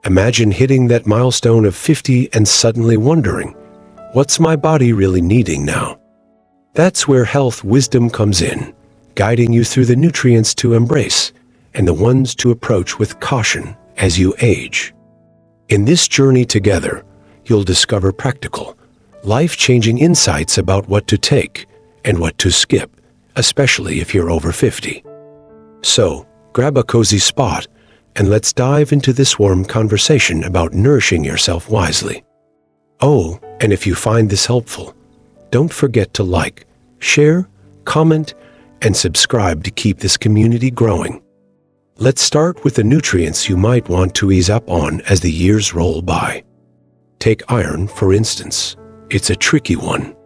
Imagine hitting that milestone of 50 and suddenly wondering, what's my body really needing now? That's where health wisdom comes in, guiding you through the nutrients to embrace and the ones to approach with caution as you age. In this journey together, you'll discover practical, life-changing insights about what to take and what to skip, especially if you're over 50. So, grab a cozy spot and let's dive into this warm conversation about nourishing yourself wisely. Oh, and if you find this helpful, don't forget to like, share, comment, and subscribe to keep this community growing. Let's start with the nutrients you might want to ease up on as the years roll by. Take iron, for instance. It's a tricky one.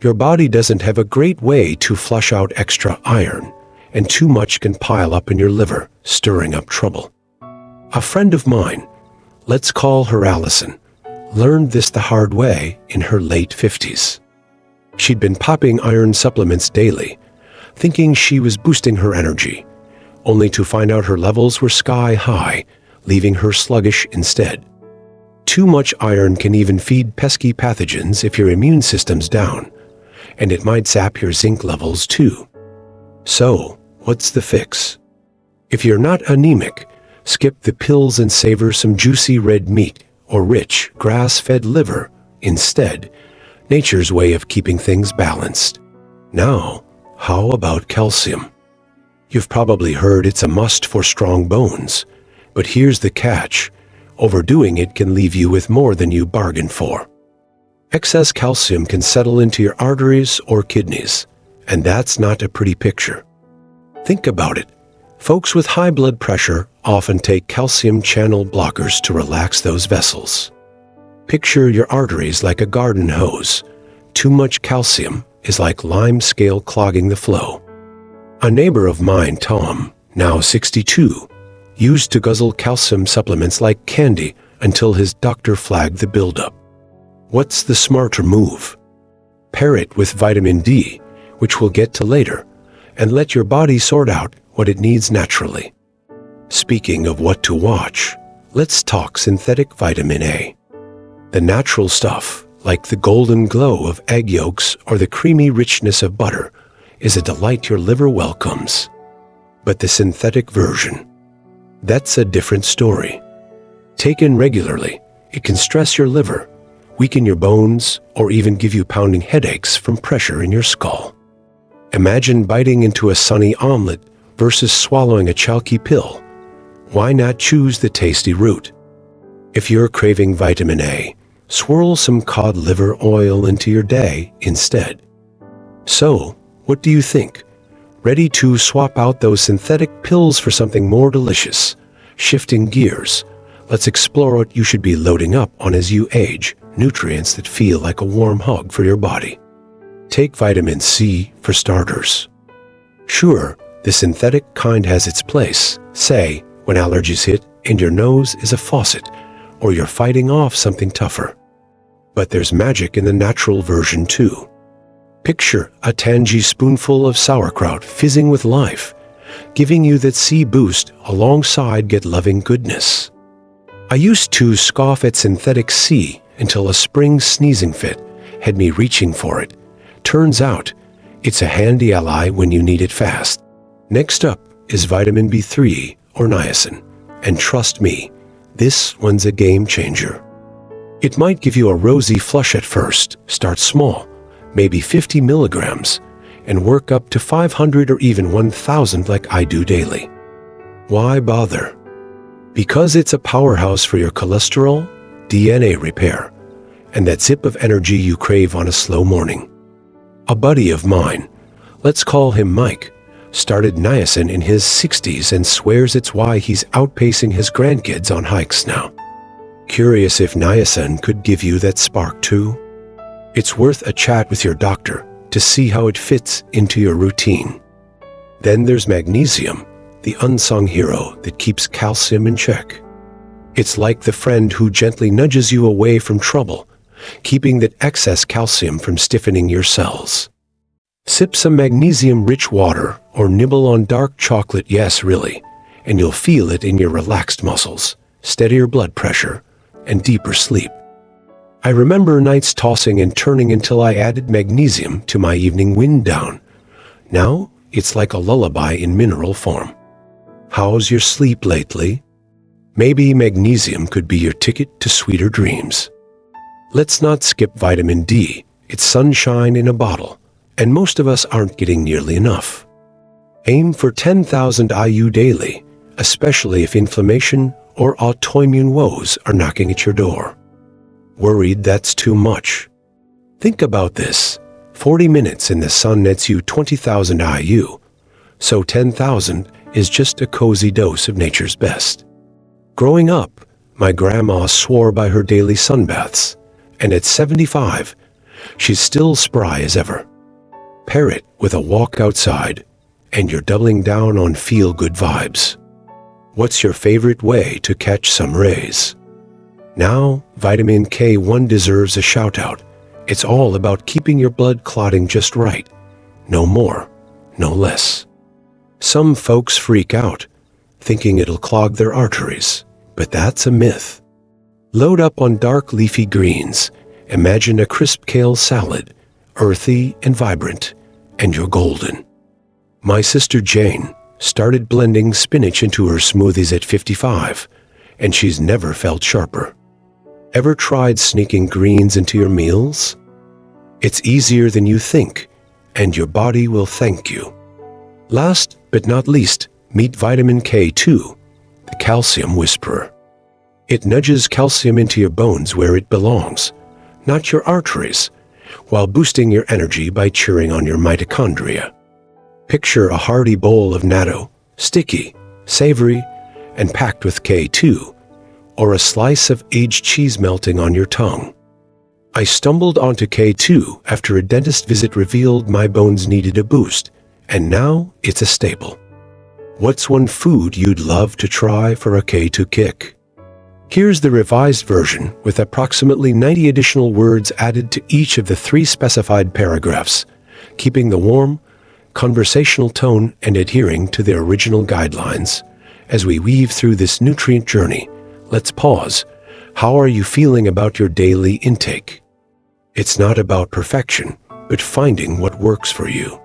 Your body doesn't have a great way to flush out extra iron, and too much can pile up in your liver, stirring up trouble. A friend of mine, let's call her Allison, learned this the hard way in her late 50s. She'd been popping iron supplements daily, thinking she was boosting her energy, only to find out her levels were sky high, leaving her sluggish instead. Too much iron can even feed pesky pathogens if your immune system's down, and it might sap your zinc levels too. So, what's the fix? If you're not anemic, skip the pills and savor some juicy red meat or rich, grass-fed liver instead, nature's way of keeping things balanced. Now, how about calcium? You've probably heard it's a must for strong bones, but here's the catch. Overdoing it can leave you with more than you bargained for. Excess calcium can settle into your arteries or kidneys, and that's not a pretty picture. Think about it. Folks with high blood pressure often take calcium channel blockers to relax those vessels. Picture your arteries like a garden hose. Too much calcium is like lime scale clogging the flow. A neighbor of mine, Tom, now 62, used to guzzle calcium supplements like candy until his doctor flagged the buildup. What's the smarter move? Pair it with vitamin D, which we'll get to later, and let your body sort out what it needs naturally. Speaking of what to watch, let's talk synthetic vitamin A. The natural stuff, like the golden glow of egg yolks or the creamy richness of butter, is a delight your liver welcomes. But the synthetic version, that's a different story. Taken regularly, it can stress your liver, weaken your bones, or even give you pounding headaches from pressure in your skull. Imagine biting into a sunny omelet versus swallowing a chalky pill. Why not choose the tasty route? If you're craving vitamin A, swirl some cod liver oil into your day instead. So, what do you think? Ready to swap out those synthetic pills for something more delicious? Shifting gears, let's explore what you should be loading up on as you age, nutrients that feel like a warm hug for your body. Take vitamin C for starters. Sure, the synthetic kind has its place, say, when allergies hit and your nose is a faucet, or you're fighting off something tougher. But there's magic in the natural version too. Picture a tangy spoonful of sauerkraut fizzing with life, giving you that C boost alongside gut-loving goodness. I used to scoff at synthetic C until a spring sneezing fit had me reaching for it. Turns out, it's a handy ally when you need it fast. Next up is vitamin B3 or niacin, and trust me, this one's a game changer. It might give you a rosy flush at first. Start small, maybe 50 milligrams, and work up to 500 or even 1,000 like I do daily. Why bother? Because it's a powerhouse for your cholesterol, DNA repair, and that zip of energy you crave on a slow morning. A buddy of mine, let's call him Mike, started niacin in his 60s and swears it's why he's outpacing his grandkids on hikes now. Curious if niacin could give you that spark too? It's worth a chat with your doctor to see how it fits into your routine. Then there's magnesium, the unsung hero that keeps calcium in check. It's like the friend who gently nudges you away from trouble, keeping that excess calcium from stiffening your cells. Sip some magnesium-rich water or nibble on dark chocolate, yes really, and you'll feel it in your relaxed muscles, steadier blood pressure, and deeper sleep. I remember nights tossing and turning until I added magnesium to my evening wind down. Now, it's like a lullaby in mineral form. How's your sleep lately? Maybe magnesium could be your ticket to sweeter dreams. Let's not skip vitamin D. It's sunshine in a bottle, and most of us aren't getting nearly enough. Aim for 10,000 IU daily, especially if inflammation or autoimmune woes are knocking at your door. Worried that's too much? Think about this. 40 minutes in the sun nets you 20,000 IU, so 10,000 is just a cozy dose of nature's best. Growing up, my grandma swore by her daily sunbaths, and at 75, she's still spry as ever. Pair it with a walk outside, and you're doubling down on feel-good vibes. What's your favorite way to catch some rays? Now, vitamin K1 deserves a shout-out. It's all about keeping your blood clotting just right. No more, no less. Some folks freak out, thinking it'll clog their arteries, but that's a myth. Load up on dark leafy greens. Imagine a crisp kale salad, earthy and vibrant, and you're golden. My sister Jane started blending spinach into her smoothies at 55, and she's never felt sharper. Ever tried sneaking greens into your meals? It's easier than you think, and your body will thank you. Last but not least, meet vitamin K2, the calcium whisperer. It nudges calcium into your bones where it belongs, not your arteries, while boosting your energy by cheering on your mitochondria. Picture a hearty bowl of natto, sticky, savory, and packed with K2, or a slice of aged cheese melting on your tongue. I stumbled onto K2 after a dentist visit revealed my bones needed a boost, and now it's a staple. What's one food you'd love to try for a K2 kick? Here's the revised version with approximately 90 additional words added to each of the 3 specified paragraphs, keeping the warm, conversational tone and adhering to the original guidelines. As we weave through this nutrient journey, let's pause. How are you feeling about your daily intake? It's not about perfection, but finding what works for you.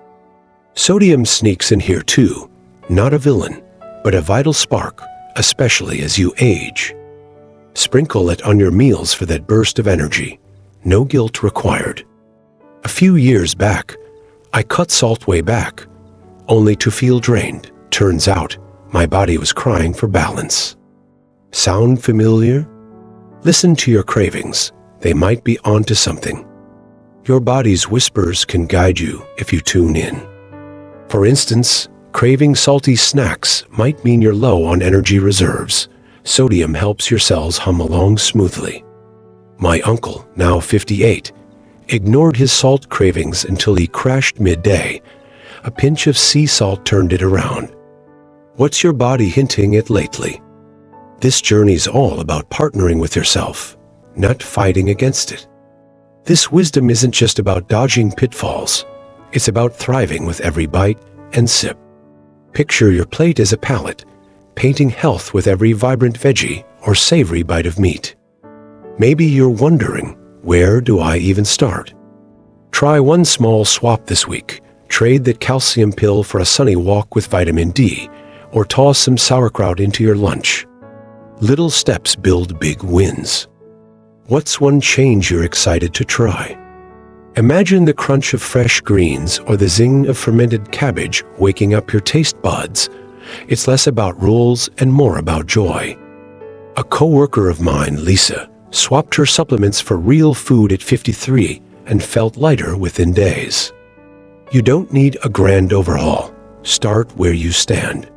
Sodium sneaks in here too, not a villain, but a vital spark, especially as you age. Sprinkle it on your meals for that burst of energy. No guilt required. A few years back, I cut salt way back, only to feel drained. Turns out, my body was crying for balance. Sound familiar? Listen to your cravings. They might be onto something. Your body's whispers can guide you if you tune in. For instance, craving salty snacks might mean you're low on energy reserves. Sodium helps your cells hum along smoothly. My uncle, now 58, ignored his salt cravings until he crashed midday. A pinch of sea salt turned it around. What's your body hinting at lately? This journey's all about partnering with yourself, not fighting against it. This wisdom isn't just about dodging pitfalls. It's about thriving with every bite and sip. Picture your plate as a palette, painting health with every vibrant veggie or savory bite of meat. Maybe you're wondering, where do I even start? Try one small swap this week. Trade that calcium pill for a sunny walk with vitamin D, or toss some sauerkraut into your lunch. Little steps build big wins. What's one change you're excited to try? Imagine the crunch of fresh greens or the zing of fermented cabbage waking up your taste buds. It's less about rules and more about joy. A coworker of mine, Lisa, swapped her supplements for real food at 53 and felt lighter within days. You don't need a grand overhaul. Start where you stand.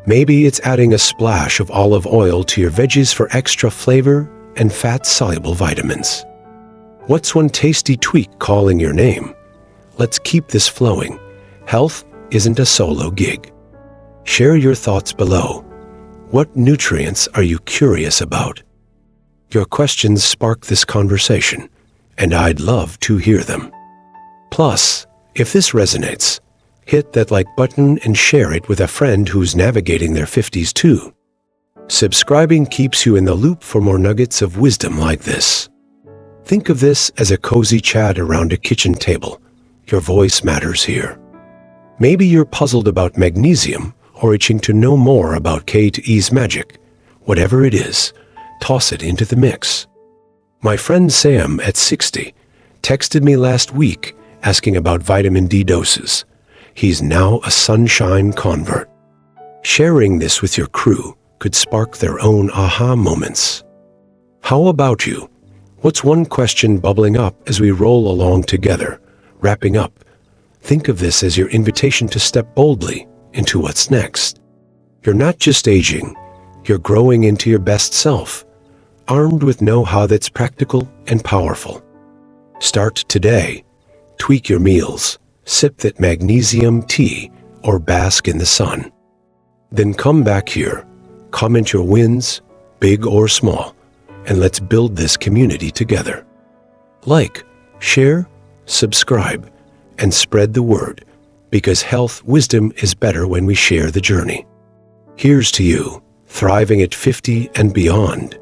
Maybe it's adding a splash of olive oil to your veggies for extra flavor and fat-soluble vitamins. What's one tasty tweak calling your name? Let's keep this flowing. Health isn't a solo gig. Share your thoughts below. What nutrients are you curious about? Your questions spark this conversation, and I'd love to hear them. Plus, if this resonates, hit that like button and share it with a friend who's navigating their 50s too. Subscribing keeps you in the loop for more nuggets of wisdom like this. Think of this as a cozy chat around a kitchen table. Your voice matters here. Maybe you're puzzled about magnesium or itching to know more about K to E's magic. Whatever it is, toss it into the mix. My friend Sam, at 60, texted me last week asking about vitamin D doses. He's now a sunshine convert. Sharing this with your crew could spark their own aha moments. How about you? What's one question bubbling up as we roll along together? Wrapping up, think of this as your invitation to step boldly into what's next. You're not just aging, you're growing into your best self, armed with know-how that's practical and powerful. Start today. Tweak your meals, sip that magnesium tea, or bask in the sun. Then come back here, comment your wins, big or small, and let's build this community together. Like, share, subscribe, and spread the word, because health wisdom is better when we share the journey. Here's to you, thriving at 50 and beyond.